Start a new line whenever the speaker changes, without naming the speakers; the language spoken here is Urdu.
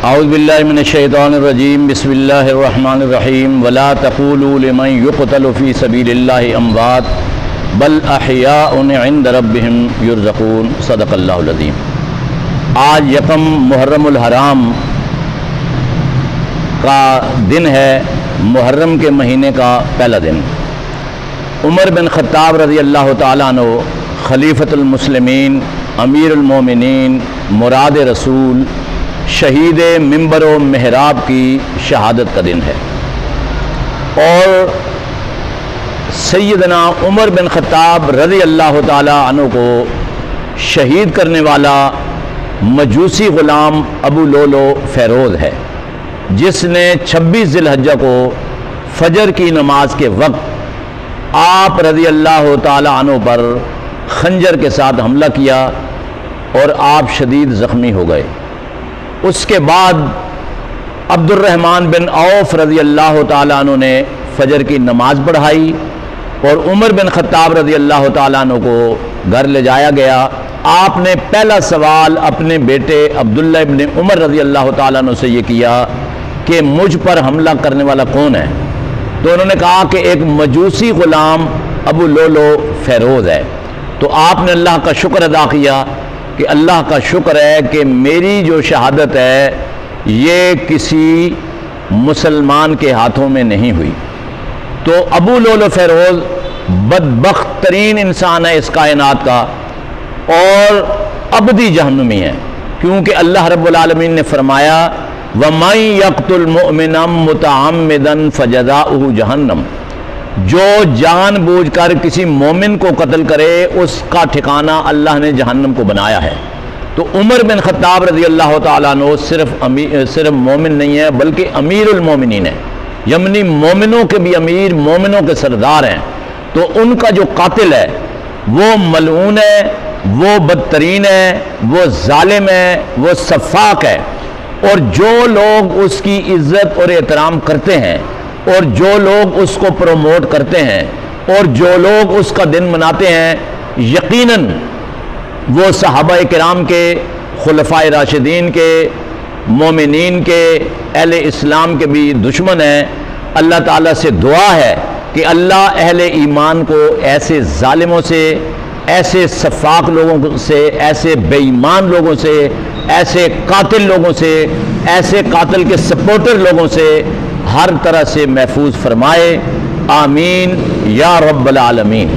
اعوذ باللہ من الشیطان الرجیم بسم اللہ الرحمن الرحیم ولا تقولوا لمن يقتل فی سبیل اللہ اموات بل احیاء عند ربہم یرزقون صدق اللہ العظیم۔ آج یکم محرم الحرام کا دن ہے، محرم کے مہینے کا پہلا دن۔ عمر بن خطاب رضی اللہ تعالیٰ عنہ خلیفۃ المسلمین، امیر المومنین، مراد رسول، شہید منبر و محراب کی شہادت کا دن ہے، اور سیدنا عمر بن خطاب رضی اللہ تعالیٰ عنہ کو شہید کرنے والا مجوسی غلام ابو لولو فیروز ہے، جس نے 26 ذی الحجہ کو فجر کی نماز کے وقت آپ رضی اللہ تعالیٰ عنہ پر خنجر کے ساتھ حملہ کیا اور آپ شدید زخمی ہو گئے۔ اس کے بعد عبد الرحمن بن عوف رضی اللہ تعالیٰ عنہ نے فجر کی نماز پڑھائی اور عمر بن خطاب رضی اللہ تعالیٰ عنہ کو گھر لے جایا گیا۔ آپ نے پہلا سوال اپنے بیٹے عبداللہ ابن عمر رضی اللہ تعالیٰ عنہ سے یہ کیا کہ مجھ پر حملہ کرنے والا کون ہے؟ تو انہوں نے کہا کہ ایک مجوسی غلام ابو لولو فیروز ہے۔ تو آپ نے اللہ کا شکر ادا کیا کہ اللہ کا شکر ہے کہ میری جو شہادت ہے یہ کسی مسلمان کے ہاتھوں میں نہیں ہوئی۔ تو ابو لولو فیروز بدبخت ترین انسان ہے اس کائنات کا، اور ابدی جہنمی ہے، کیونکہ اللہ رب العالمین نے فرمایا وَمَن يَقْتُلْ مُؤْمِنًا مُتَعَمِّدًا فَجَزَاؤُهُ جَهَنَّمُ، جو جان بوجھ کر کسی مومن کو قتل کرے اس کا ٹھکانہ اللہ نے جہنم کو بنایا ہے۔ تو عمر بن خطاب رضی اللہ تعالیٰ عنہ صرف مومن نہیں ہے بلکہ امیر المومنین ہے، یمنی مومنوں کے بھی امیر، مومنوں کے سردار ہیں۔ تو ان کا جو قاتل ہے وہ ملعون ہے، وہ بدترین ہے، وہ ظالم ہے، وہ سفاک ہے، اور جو لوگ اس کی عزت اور احترام کرتے ہیں اور جو لوگ اس کو پروموٹ کرتے ہیں اور جو لوگ اس کا دن مناتے ہیں، یقیناً وہ صحابہ کرام کے، خلفائے راشدین کے، مومنین کے، اہل اسلام کے بھی دشمن ہیں۔ اللہ تعالیٰ سے دعا ہے کہ اللہ اہل ایمان کو ایسے ظالموں سے، ایسے سفاک لوگوں سے، ایسے بے ایمان لوگوں سے، ایسے قاتل لوگوں سے، ایسے قاتل کے سپورٹر لوگوں سے ہر طرح سے محفوظ فرمائے۔ آمین یا رب العالمین۔